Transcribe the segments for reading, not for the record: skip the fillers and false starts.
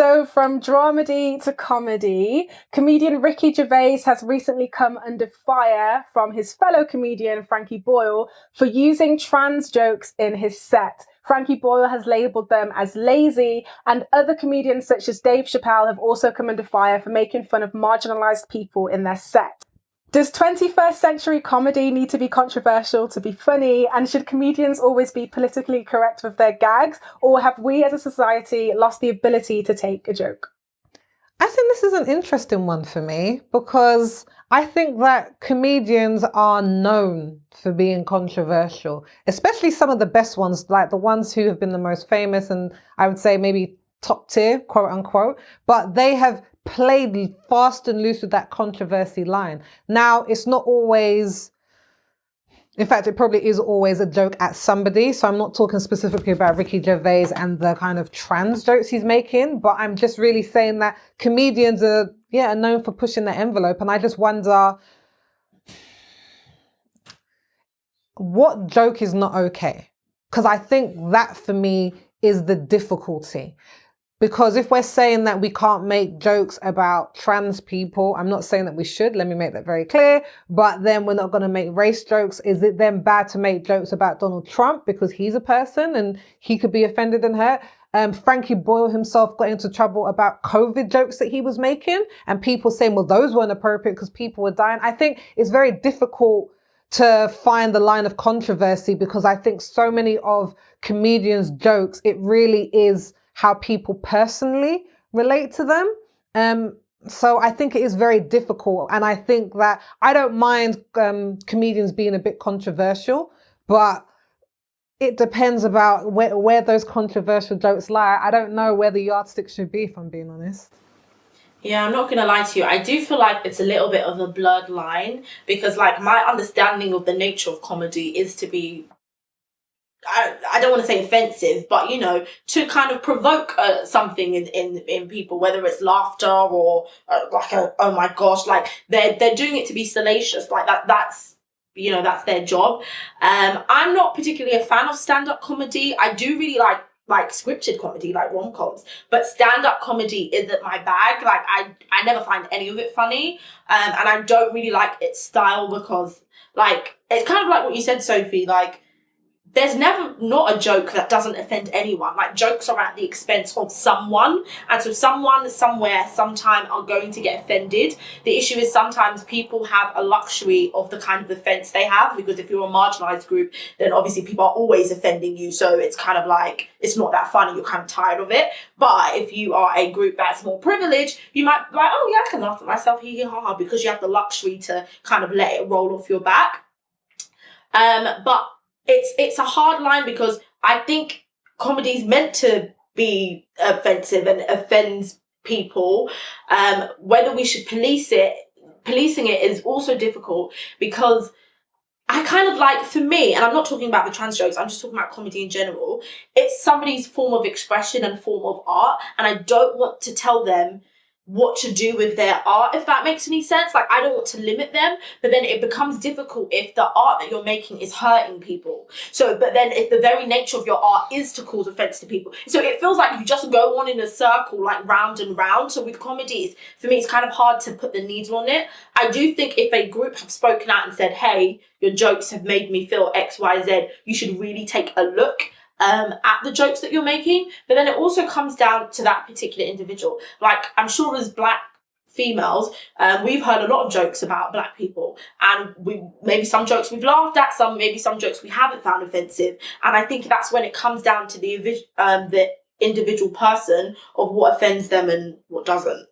So from dramedy to comedy, comedian Ricky Gervais has recently come under fire from his fellow comedian Frankie Boyle for using trans jokes in his set. Frankie Boyle has labelled them as lazy, and other comedians such as Dave Chappelle have also come under fire for making fun of marginalised people in their set. Does 21st century comedy need to be controversial to be funny? And should comedians always be politically correct with their gags? Or have we as a society lost the ability to take a joke? I think this is an interesting one for me because I think that comedians are known for being controversial, especially some of the best ones, like the ones who have been the most famous and I would say maybe top tier, quote unquote, but they have played fast and loose with that controversy line. Now, it's not always, in fact, it probably is always a joke at somebody. So I'm not talking specifically about Ricky Gervais and the kind of trans jokes he's making, but I'm just really saying that comedians are known for pushing the envelope. And I just wonder, what joke is not okay? Because I think that for me is the difficulty. Because if we're saying that we can't make jokes about trans people, I'm not saying that we should, let me make that very clear, but then we're not going to make race jokes. Is it then bad to make jokes about Donald Trump because he's a person and he could be offended and hurt? Frankie Boyle himself got into trouble about COVID jokes that he was making and people saying, well, those weren't appropriate because people were dying. I think it's very difficult to find the line of controversy because I think so many of comedians' jokes, it really is how people personally relate to them. So I think it is very difficult. And I think that I don't mind comedians being a bit controversial, but it depends about where those controversial jokes lie. I don't know where the yardstick should be, if I'm being honest. Yeah, I'm not going to lie to you. I do feel like it's a little bit of a blurred line because like my understanding of the nature of comedy is to be, I don't want to say offensive, but, you know, to kind of provoke something in people, whether it's laughter or like a, oh my gosh, like they're doing it to be salacious. Like that's, you know, that's their job. I'm not particularly a fan of stand-up comedy. I do really like scripted comedy, like rom-coms, but stand-up comedy isn't my bag. Like I never find any of it funny. And I don't really like its style because like, it's kind of like what you said, Sophie, like, there's never not a joke that doesn't offend anyone. Like, jokes are at the expense of someone. And so someone, somewhere, sometime are going to get offended. The issue is sometimes people have a luxury of the kind of offense they have, because if you're a marginalized group, then obviously people are always offending you. So it's kind of like, it's not that funny. You're kind of tired of it. But if you are a group that's more privileged, you might be like, oh yeah, I can laugh at myself, hee hee ha ha, because you have the luxury to kind of let it roll off your back. But it's a hard line because I think comedy is meant to be offensive and offends people. Whether we should policing it is also difficult because I kind of like, for me, and I'm not talking about the trans jokes, I'm just talking about comedy in general, it's somebody's form of expression and form of art, and I don't want to tell them what to do with their art, if that makes any sense. Like, I don't want to limit them, but then it becomes difficult if the art that you're making is hurting people. So, but then if the very nature of your art is to cause offense to people, so it feels like you just go on in a circle, like round and round. So with comedies, for me, it's kind of hard to put the needle on it. I do think if a group have spoken out and said, hey, your jokes have made me feel X, Y, Z, you should really take a look at the jokes that you're making. But then it also comes down to that particular individual. Like, I'm sure as Black females, we've heard a lot of jokes about Black people, and maybe some jokes we've laughed at, maybe some jokes we haven't found offensive. And I think that's when it comes down to the individual person of what offends them and what doesn't.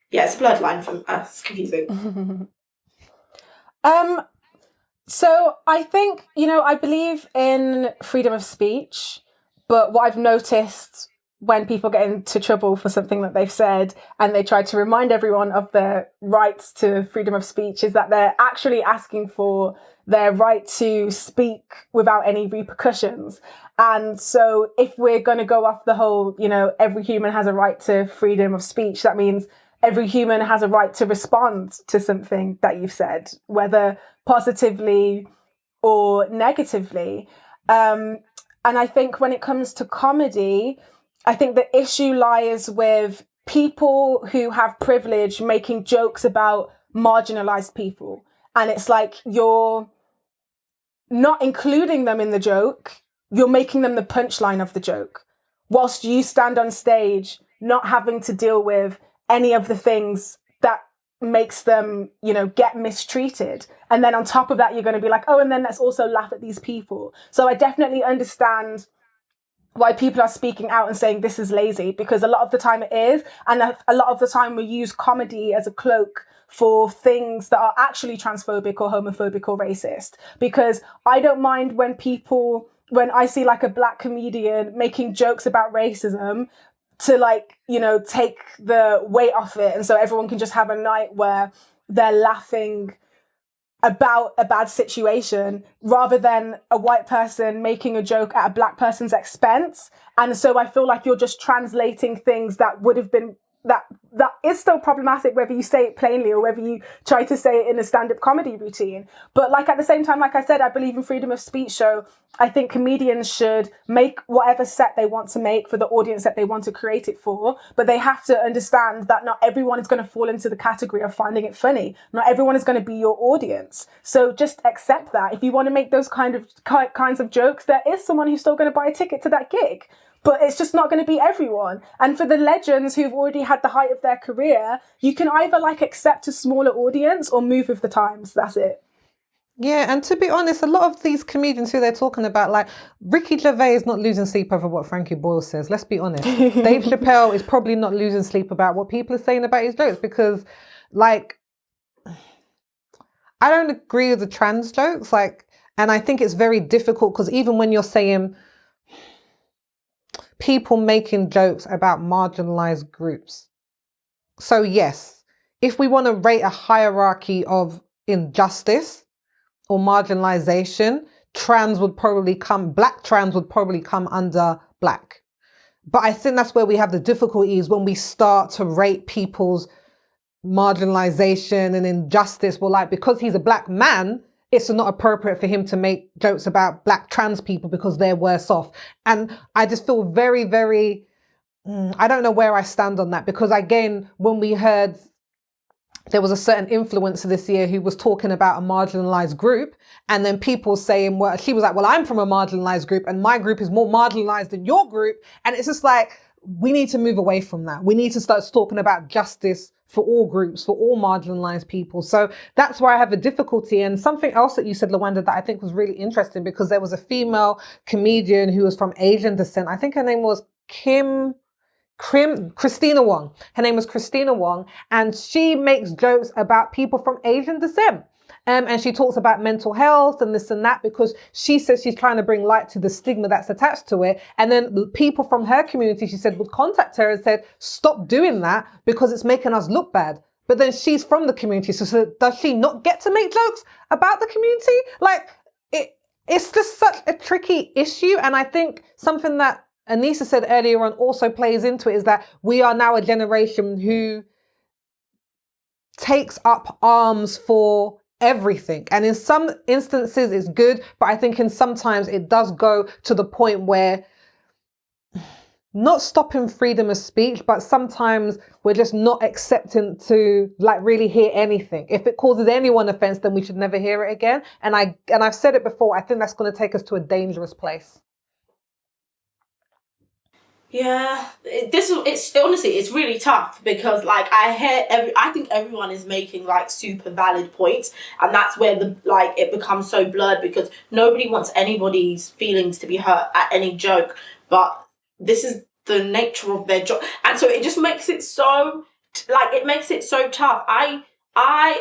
Yeah, it's a blurred line from us. It's confusing. So I think, I believe in freedom of speech, but what I've noticed when people get into trouble for something that they've said and they try to remind everyone of their rights to freedom of speech is that they're actually asking for their right to speak without any repercussions. And so if we're going to go off the whole, every human has a right to freedom of speech, that means every human has a right to respond to something that you've said, whether positively or negatively. And I think when it comes to comedy, I think the issue lies with people who have privilege making jokes about marginalized people. And it's like you're not including them in the joke, you're making them the punchline of the joke, whilst you stand on stage not having to deal with any of the things that makes them, get mistreated. And then on top of that, you're going to be like, oh, and then let's also laugh at these people. So I definitely understand why people are speaking out and saying this is lazy, because a lot of the time it is. And a lot of the time we use comedy as a cloak for things that are actually transphobic or homophobic or racist. Because I don't mind when I see like a black comedian making jokes about racism to take the weight off it. And so everyone can just have a night where they're laughing about a bad situation rather than a white person making a joke at a black person's expense. And so I feel like you're just translating things that would have been that is still problematic, whether you say it plainly or whether you try to say it in a stand-up comedy routine. But at the same time, like I said, I believe in freedom of speech. So I think comedians should make whatever set they want to make for the audience that they want to create it for. But they have to understand that not everyone is going to fall into the category of finding it funny. Not everyone is going to be your audience. So just accept that. If you want to make those kinds of jokes, there is someone who's still going to buy a ticket to that gig. But it's just not going to be everyone. And for the legends who've already had the height of their career, you can either accept a smaller audience or move with the times. That's it. Yeah, and to be honest, a lot of these comedians who they're talking about, like Ricky Gervais is not losing sleep over what Frankie Boyle says. Let's be honest. Dave Chappelle is probably not losing sleep about what people are saying about his jokes, because I don't agree with the trans jokes. And I think it's very difficult because even when you're saying people making jokes about marginalized groups. So yes, if we want to rate a hierarchy of injustice or marginalization, black trans would probably come under black. But I think that's where we have the difficulties when we start to rate people's marginalization and injustice. Well, because he's a black man, it's not appropriate for him to make jokes about black trans people because they're worse off. And I just feel very, very, I don't know where I stand on that, because again, when we heard there was a certain influencer this year who was talking about a marginalized group, and then people saying, well, she was like, well, I'm from a marginalized group and my group is more marginalized than your group. And it's just we need to move away from that. We need to start talking about justice for all groups, for all marginalized people. So that's where I have a difficulty. And something else that you said, Luanda, that I think was really interesting, because there was a female comedian who was from Asian descent. I think her name was Christina Wong. Her name was Christina Wong, and she makes jokes about people from Asian descent. And she talks about mental health and this and that, because she says she's trying to bring light to the stigma that's attached to it. And then people from her community, she said, would contact her and said, stop doing that because it's making us look bad. But then she's from the community. So does she not get to make jokes about the community? It's just such a tricky issue. And I think something that Anissa said earlier on also plays into it, is that we are now a generation who takes up arms for everything. And in some instances it's good, but I think in sometimes it does go to the point where not stopping freedom of speech, but sometimes we're just not accepting to really hear anything. If it causes anyone offense, then we should never hear it again. And I've said it before, I think that's going to take us to a dangerous place. Yeah, it's honestly, it's really tough, because I think everyone is making super valid points, and that's where it becomes so blurred, because nobody wants anybody's feelings to be hurt at any joke, but this is the nature of their job, and so it just makes it so tough.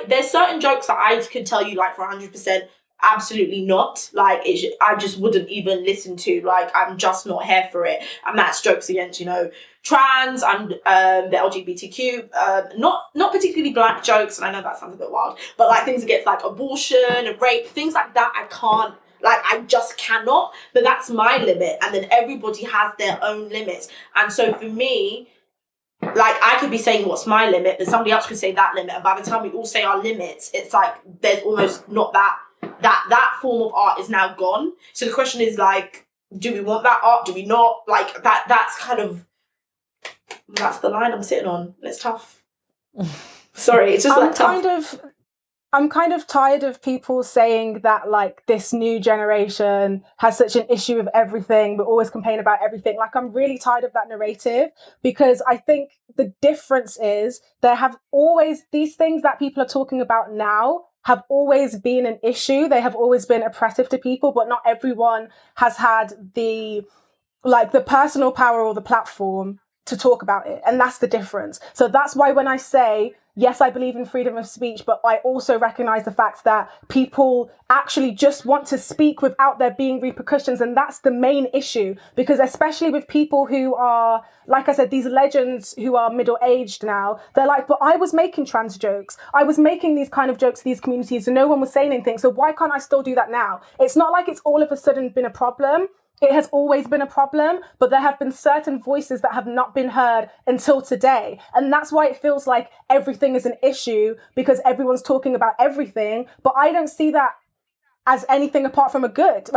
There's certain jokes that I could tell you for 100%. Absolutely not. I just wouldn't even listen to. I'm just not here for it. And that's jokes against, trans and the LGBTQ. Not particularly black jokes, and I know that sounds a bit wild, but things against abortion and rape, things like that. I can't. I just cannot. But that's my limit, and then everybody has their own limits. And so for me, I could be saying what's my limit, but somebody else could say that limit, and by the time we all say our limits, it's there's almost not that form of art is now gone. So the question is do we want that art? Do we not? That's kind of That's the line I'm sitting on. And it's tough. Sorry, it's just like tough. I'm kind of tired of people saying that like this new generation has such an issue with everything, but always complain about everything. Like I'm really tired of that narrative, because I think the difference is there have always, these things that people are talking about now have always been an issue. They have always been oppressive to people, but not everyone has had the personal power or the platform to talk about it. And that's the difference. So that's why when I say, yes, I believe in freedom of speech, but I also recognize the fact that people actually just want to speak without there being repercussions. And that's the main issue, because especially with people who are, like I said, these legends who are middle-aged now, they're like, but I was making trans jokes. I was making these kind of jokes to these communities and no one was saying anything. So why can't I still do that now? It's not like it's all of a sudden been a problem. It has always been a problem, but there have been certain voices that have not been heard until today. And that's why it feels like everything is an issue, because everyone's talking about everything. But I don't see that as anything apart from good,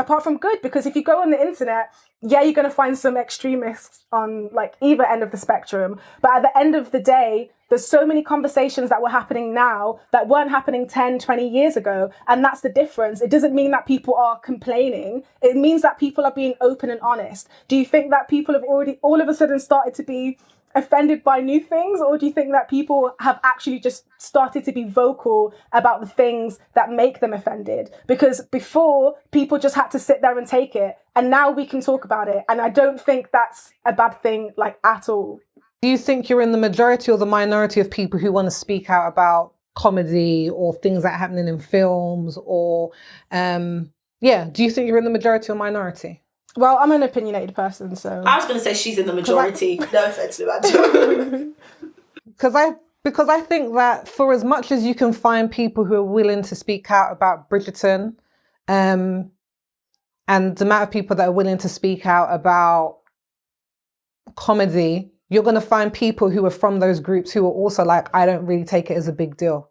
because if you go on the internet, yeah, you're going to find some extremists on like either end of the spectrum. But at the end of the day, there's so many conversations that were happening now that weren't happening 10, 20 years ago. And that's the difference. It doesn't mean that people are complaining. It means that people are being open and honest. Do you think that people have already all of a sudden started to be offended by new things, or do you think that people have actually just started to be vocal about the things that make them offended? Because before, people just had to sit there and take it, and now we can talk about it, and I don't think that's a bad thing, like, at all. Do you think you're in the majority or the minority of people who want to speak out about comedy or things that are happening in films, or do you think you're in the majority or minority? Well, I'm an opinionated person, so... I was going to say she's in the majority. No offense, Luanda. Because I think that for as much as you can find people who are willing to speak out about Bridgerton, and the amount of people that are willing to speak out about comedy, you're going to find people who are from those groups who are also like, I don't really take it as a big deal.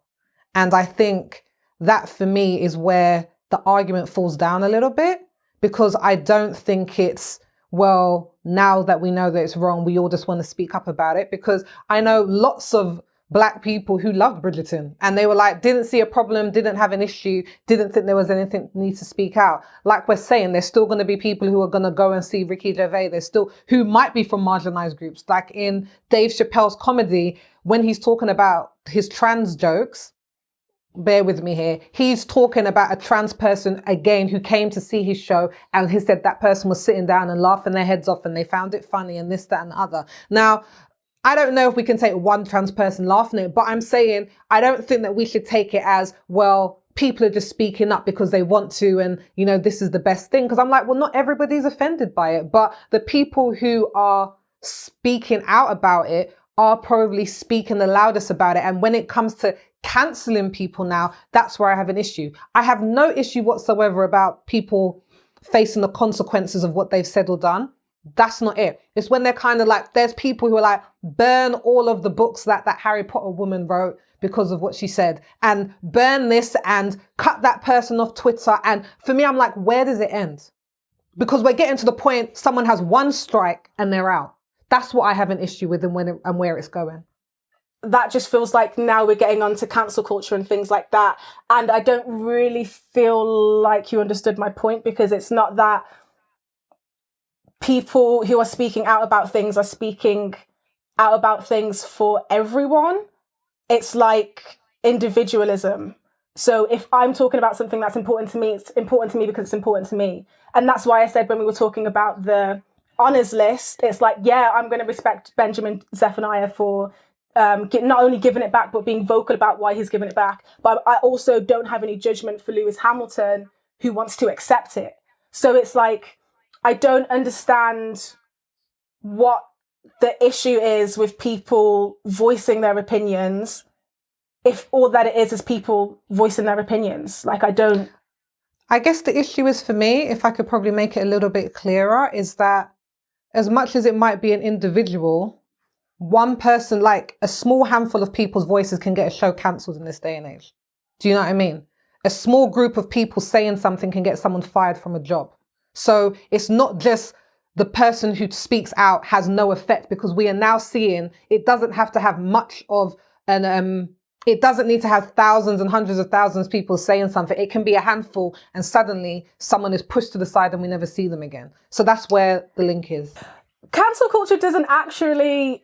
And I think that for me is where the argument falls down a little bit. Because I don't think it's, well, now that we know that it's wrong, we all just want to speak up about it. Because I know lots of Black people who loved Bridgerton and they were like, didn't see a problem, didn't have an issue, didn't think there was anything need to speak out. Like we're saying, there's still going to be people who are going to go and see Ricky Gervais. There's still who might be from marginalized groups. Like in Dave Chappelle's comedy, when he's talking about his trans jokes, bear with me here, he's talking about a trans person again who came to see his show, and he said that person was sitting down and laughing their heads off and they found it funny and this, that and the other. Now, I don't know if we can take one trans person laughing at it, but I'm saying I don't think that we should take it as, well, people are just speaking up because they want to and, you know, this is the best thing. Because I'm like, well, not everybody's offended by it, but the people who are speaking out about it are probably speaking the loudest about it. And when it comes to cancelling people now, that's where I have an issue. I have no issue whatsoever about people facing the consequences of what they've said or done. That's not it. It's when they're kind of like, there's people who are like, burn all of the books that Harry Potter woman wrote because of what she said, and burn this and cut that person off Twitter. And for me, I'm like, where does it end? Because we're getting to the point someone has one strike and they're out. That's what I have an issue with, and where it's going. That just feels like now we're getting onto cancel culture and things like that. And I don't really feel like you understood my point, because it's not that people who are speaking out about things are speaking out about things for everyone. It's like individualism. So if I'm talking about something that's important to me, it's important to me because it's important to me. And that's why I said when we were talking about the honours list, it's like, yeah, I'm going to respect Benjamin Zephaniah for not only giving it back, but being vocal about why he's giving it back. But I also don't have any judgment for Lewis Hamilton, who wants to accept it. So it's like, I don't understand what the issue is with people voicing their opinions if all that it is people voicing their opinions. Like, I guess the issue is, for me, if I could probably make it a little bit clearer, is that as much as it might be an individual, one person, like a small handful of people's voices can get a show cancelled in this day and age. Do you know what I mean? A small group of people saying something can get someone fired from a job. So it's not just the person who speaks out has no effect, because we are now seeing it doesn't have to have much of an it doesn't need to have thousands and hundreds of thousands of people saying something. It can be a handful and suddenly someone is pushed to the side and we never see them again. So that's where the link is. Cancel culture doesn't actually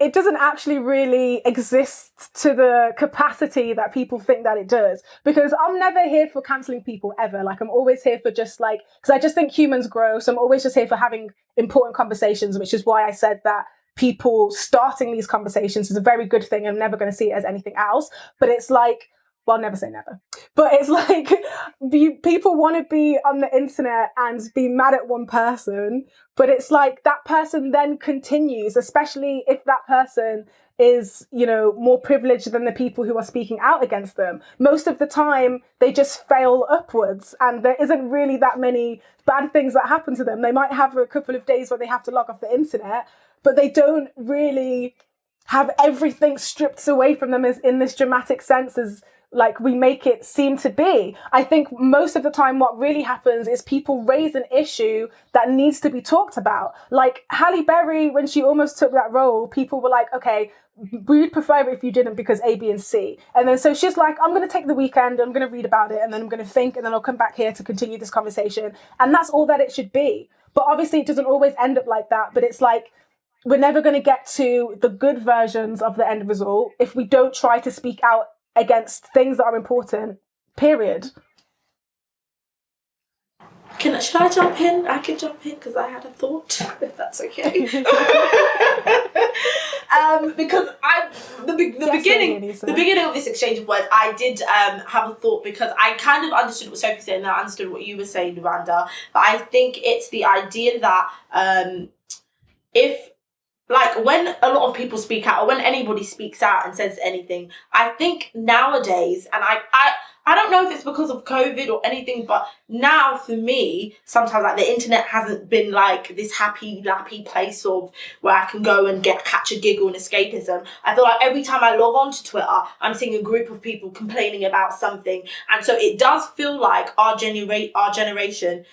really exist to the capacity that people think that it does, because I'm never here for cancelling people ever. Like, I'm always here for just like, because I just think humans grow, so I'm always just here for having important conversations, which is why I said that people starting these conversations is a very good thing. I'm never going to see it as anything else, but it's like, well, never say never, but it's like people want to be on the internet and be mad at one person, but it's like that person then continues, especially if that person is, you know, more privileged than the people who are speaking out against them. Most of the time, they just fail upwards, and there isn't really that many bad things that happen to them. They might have a couple of days where they have to log off the internet, but they don't really have everything stripped away from them as in this dramatic sense as like we make it seem to be. I think most of the time what really happens is people raise an issue that needs to be talked about. Like Halle Berry, when she almost took that role, people were like, okay, we'd prefer it if you didn't because A, B, and C. And then so she's like, I'm going to take the weekend, I'm going to read about it, and then I'm going to think, and then I'll come back here to continue this conversation. And that's all that it should be. But obviously it doesn't always end up like that. But it's like, we're never going to get to the good versions of the end result if we don't try to speak out against things that are important, period. Should I jump in? I can jump in because I had a thought, if that's okay. Because the beginning of this exchange of words, I did have a thought, because I kind of understood what Sophie said and I understood what you were saying, Luanda. But I think it's the idea that if, like, when a lot of people speak out, or when anybody speaks out and says anything, I think nowadays, and I don't know if it's because of COVID or anything, but now for me, sometimes like the internet hasn't been like this happy, lappy place of where I can go and catch a giggle and escapism. I feel like every time I log on to Twitter, I'm seeing a group of people complaining about something. And so it does feel like our generation,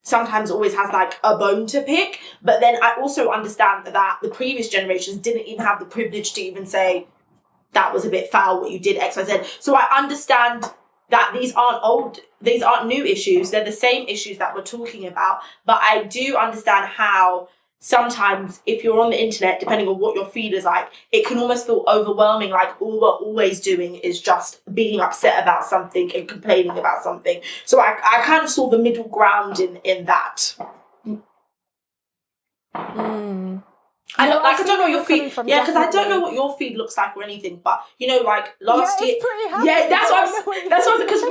sometimes always has like a bone to pick. But then I also understand that the previous generations didn't even have the privilege to even say, that was a bit foul what you did, X, Y, Z. So I understand that these aren't new issues. They're the same issues that we're talking about. But I do understand how sometimes if you're on the internet, depending on what your feed is like, it can almost feel overwhelming, like all we're always doing is just being upset about something and complaining about something. So I kind of saw the middle ground in that. I don't know what your feed. Yeah, because I don't know what your feed looks like or anything. But you know, like last year. Yeah, that's what. That's what. Because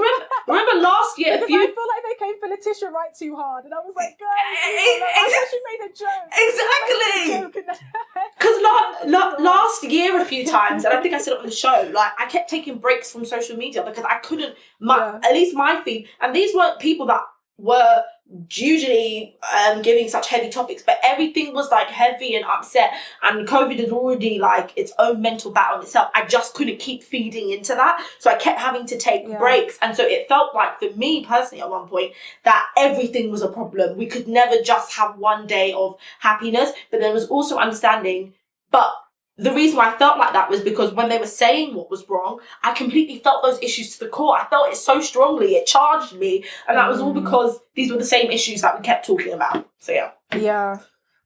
remember last year, I feel like they came for Letitia Wright too hard, and I was like, guys, I thought she made a joke. Exactly. Because last year a few times, and I think I said it on the show, like I kept taking breaks from social media because I couldn't. At least my feed, and these weren't people that were usually giving such heavy topics, but everything was like heavy and upset, and COVID is already like its own mental battle in itself. I just couldn't keep feeding into that, so I kept having to take breaks. And so it felt like for me personally at one point that everything was a problem. We could never just have one day of happiness. But there was also understanding, but the reason why I felt like that was because when they were saying what was wrong, I completely felt those issues to the core. I felt it so strongly. It charged me. And that was all because these were the same issues that we kept talking about. So, yeah. Yeah.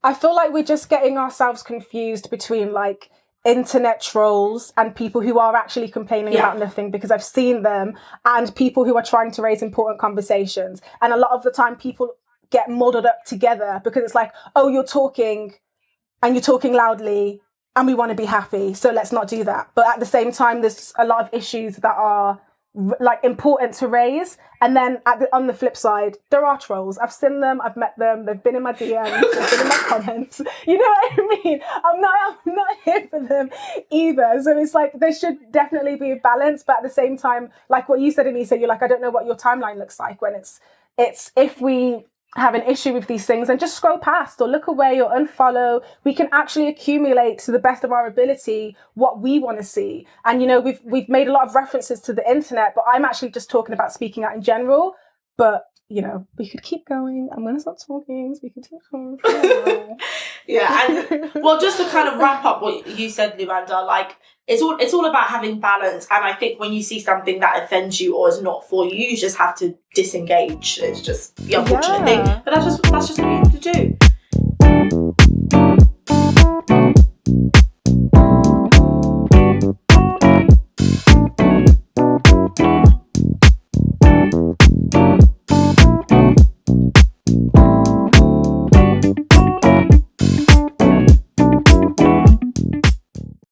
I feel like we're just getting ourselves confused between, like, internet trolls and people who are actually complaining about nothing, because I've seen them, and people who are trying to raise important conversations. And a lot of the time people get muddled up together because it's like, oh, you're talking and you're talking loudly, and we want to be happy, so let's not do that. But at the same time, there's a lot of issues that are like important to raise. And then on the flip side, there are trolls. I've seen them, I've met them, they've been in my DMs, they've been in my comments. You know what I mean? I'm not here for them either. So it's like there should definitely be a balance, but at the same time, like what you said, Anissa, you're like, I don't know what your timeline looks like when it's if we have an issue with these things, and just scroll past or look away or unfollow. We can actually accumulate to the best of our ability what we want to see. And, you know, we've made a lot of references to the internet, but I'm actually just talking about speaking out in general. But you know, we could keep going. I'm going to stop talking so we can keep going for a while. Yeah, and well, just to kind of wrap up what you said, Luanda, like it's all about having balance. And I think when you see something that offends you or is not for you, you just have to disengage. It's just the unfortunate thing, but that's just what you have to do.